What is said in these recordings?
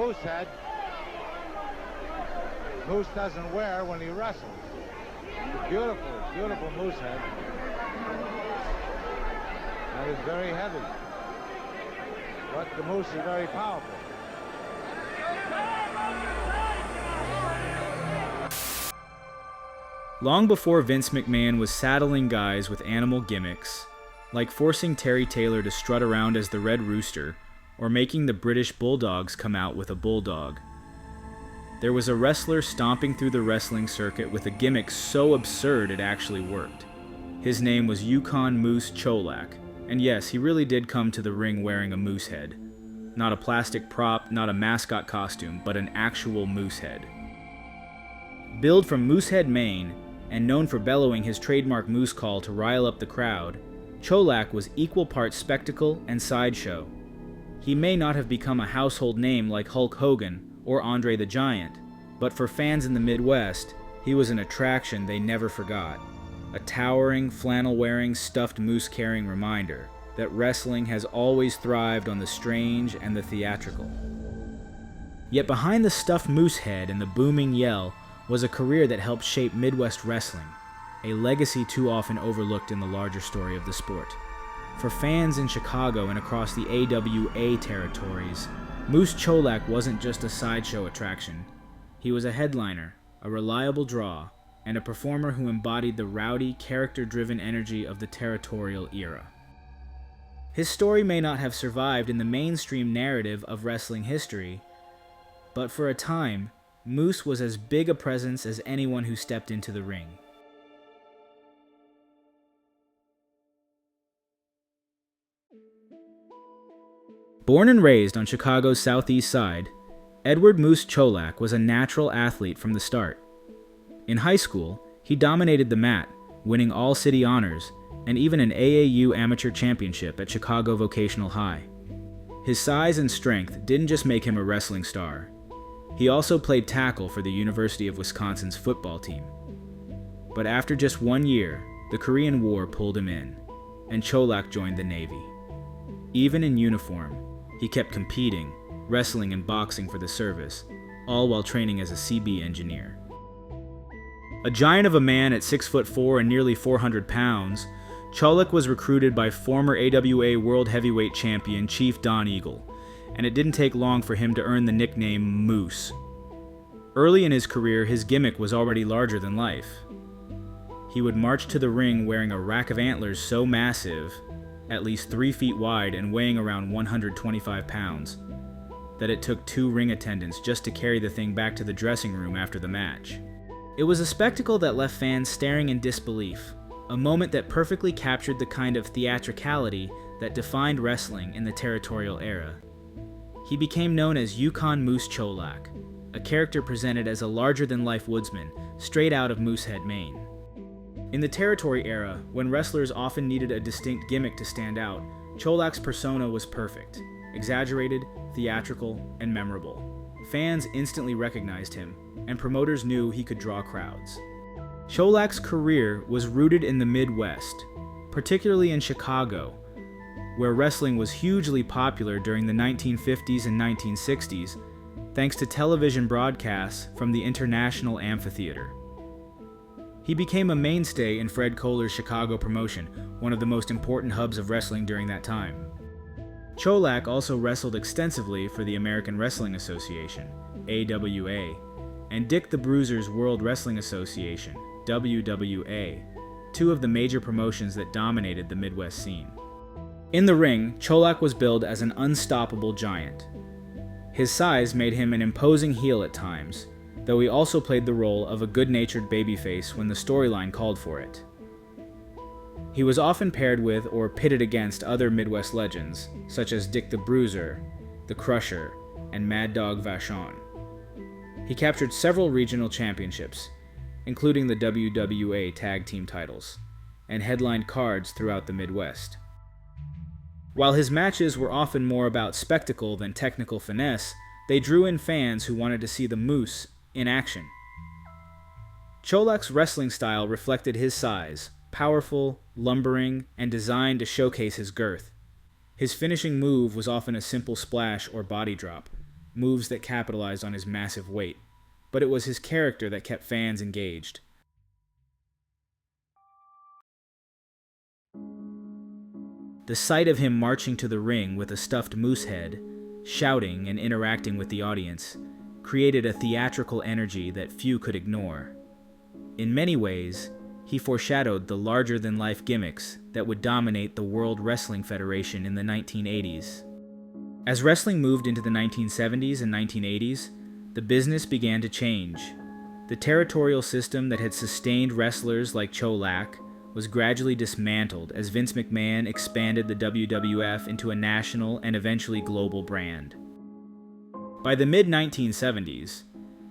moose head Moose doesn't wear when he wrestles. Beautiful, beautiful moose head. That is very heavy. But the moose is very powerful. Long before Vince McMahon was saddling guys with animal gimmicks, like forcing Terry Taylor to strut around as the Red Rooster, or making the British Bulldogs come out with a bulldog, there was a wrestler stomping through the wrestling circuit with a gimmick so absurd it actually worked. His name was Yukon Moose Cholak, and yes, he really did come to the ring wearing a moose head. Not a plastic prop, not a mascot costume, but an actual moose head. Billed from Moosehead, Maine, and known for bellowing his trademark moose call to rile up the crowd, Cholak was equal parts spectacle and sideshow. He may not have become a household name like Hulk Hogan or Andre the Giant, but for fans in the Midwest, he was an attraction they never forgot. A towering, flannel-wearing, stuffed moose-carrying reminder that wrestling has always thrived on the strange and the theatrical. Yet behind the stuffed moose head and the booming yell was a career that helped shape Midwest wrestling, a legacy too often overlooked in the larger story of the sport. For fans in Chicago and across the AWA territories, Moose Cholak wasn't just a sideshow attraction. He was a headliner, a reliable draw, and a performer who embodied the rowdy, character-driven energy of the territorial era. His story may not have survived in the mainstream narrative of wrestling history, but for a time, Moose was as big a presence as anyone who stepped into the ring. Born and raised on Chicago's southeast side, Edward Moose Cholak was a natural athlete from the start. In high school, he dominated the mat, winning all city honors and even an AAU amateur championship at Chicago Vocational High. His size and strength didn't just make him a wrestling star. He also played tackle for the University of Wisconsin's football team. But after just 1 year, the Korean War pulled him in, and Cholak joined the Navy. Even in uniform, he kept competing, wrestling and boxing for the service, all while training as a CB engineer. A giant of a man at 6'4" and nearly 400 pounds, Cholak was recruited by former AWA World Heavyweight Champion Chief Don Eagle, and it didn't take long for him to earn the nickname Moose. Early in his career, his gimmick was already larger than life. He would march to the ring wearing a rack of antlers so massive, at least 3 feet wide and weighing around 125 pounds, that it took 2 ring attendants just to carry the thing back to the dressing room after the match. It was a spectacle that left fans staring in disbelief, a moment that perfectly captured the kind of theatricality that defined wrestling in the territorial era. He became known as Yukon Moose Cholak, a character presented as a larger-than-life woodsman straight out of Moosehead, Maine. In the territory era, when wrestlers often needed a distinct gimmick to stand out, Cholak's persona was perfect, exaggerated, theatrical, and memorable. Fans instantly recognized him, and promoters knew he could draw crowds. Cholak's career was rooted in the Midwest, particularly in Chicago, where wrestling was hugely popular during the 1950s and 1960s, thanks to television broadcasts from the International Amphitheater. He became a mainstay in Fred Kohler's Chicago promotion, one of the most important hubs of wrestling during that time. Cholak also wrestled extensively for the American Wrestling Association, AWA, and Dick the Bruiser's World Wrestling Association, WWA, 2 of the major promotions that dominated the Midwest scene. In the ring, Cholak was billed as an unstoppable giant. His size made him an imposing heel at times, though he also played the role of a good-natured babyface when the storyline called for it. He was often paired with or pitted against other Midwest legends, such as Dick the Bruiser, the Crusher, and Mad Dog Vachon. He captured several regional championships, including the WWA tag team titles, and headlined cards throughout the Midwest. While his matches were often more about spectacle than technical finesse, they drew in fans who wanted to see the Moose in action. Cholak's wrestling style reflected his size, powerful, lumbering, and designed to showcase his girth. His finishing move was often a simple splash or body drop. moves that capitalized on his massive weight, but it was his character that kept fans engaged. The sight of him marching to the ring with a stuffed moose head, shouting and interacting with the audience, created a theatrical energy that few could ignore. In many ways, he foreshadowed the larger-than-life gimmicks that would dominate the World Wrestling Federation in the 1980s. As wrestling moved into the 1970s and 1980s, the business began to change. The territorial system that had sustained wrestlers like Cholak was gradually dismantled as Vince McMahon expanded the WWF into a national and eventually global brand. By the mid-1970s,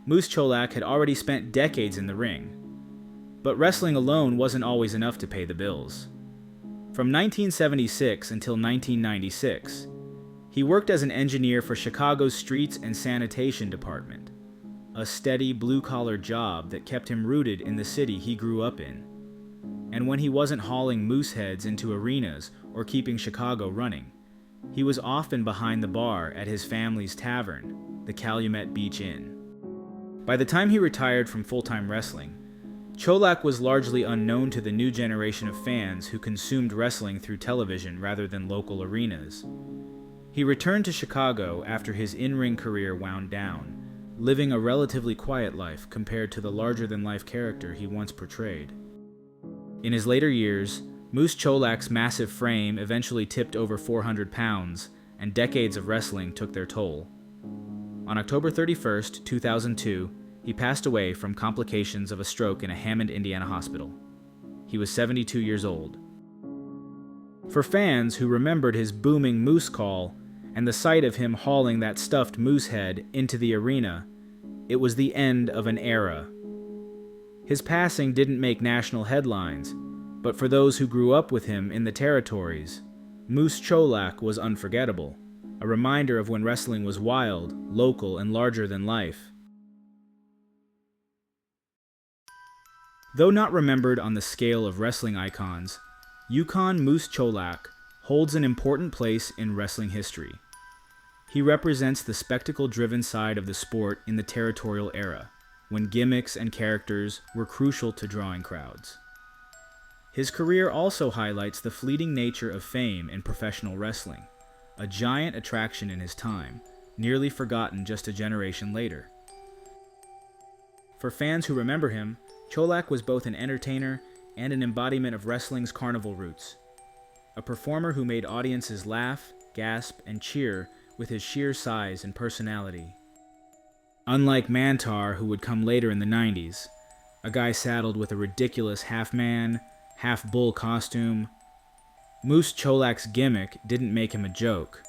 Moose Cholak had already spent decades in the ring, but wrestling alone wasn't always enough to pay the bills. From 1976 until 1996, he worked as an engineer for Chicago's Streets and Sanitation Department, a steady blue-collar job that kept him rooted in the city he grew up in. And when he wasn't hauling moose heads into arenas or keeping Chicago running, he was often behind the bar at his family's tavern, the Calumet Beach Inn. By the time he retired from full-time wrestling, Cholak was largely unknown to the new generation of fans who consumed wrestling through television rather than local arenas. He returned to Chicago after his in-ring career wound down, living a relatively quiet life compared to the larger-than-life character he once portrayed. In his later years, Moose Cholak's massive frame eventually tipped over 400 pounds, and decades of wrestling took their toll. On October 31, 2002, he passed away from complications of a stroke in a Hammond, Indiana hospital. He was 72 years old. For fans who remembered his booming moose call and the sight of him hauling that stuffed moose head into the arena, it was the end of an era. His passing didn't make national headlines, but for those who grew up with him in the territories, Moose Cholak was unforgettable, a reminder of when wrestling was wild, local, and larger than life. Though not remembered on the scale of wrestling icons, Yukon Moose Cholak holds an important place in wrestling history. He represents the spectacle-driven side of the sport in the territorial era, when gimmicks and characters were crucial to drawing crowds. His career also highlights the fleeting nature of fame in professional wrestling, a giant attraction in his time, nearly forgotten just a generation later. For fans who remember him, Cholak was both an entertainer and an embodiment of wrestling's carnival roots, a performer who made audiences laugh, gasp, and cheer with his sheer size and personality. Unlike Mantaur, who would come later in the 90s, a guy saddled with a ridiculous half-man, half-bull costume, Moose Cholak's gimmick didn't make him a joke.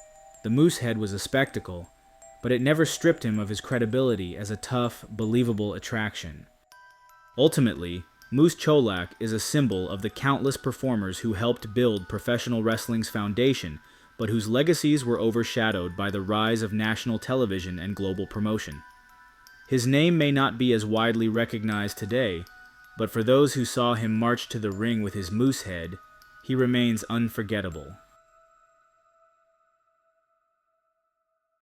The moose head was a spectacle, but it never stripped him of his credibility as a tough, believable attraction. Ultimately, Moose Cholak is a symbol of the countless performers who helped build professional wrestling's foundation, but whose legacies were overshadowed by the rise of national television and global promotion. His name may not be as widely recognized today, but for those who saw him march to the ring with his moose head, he remains unforgettable.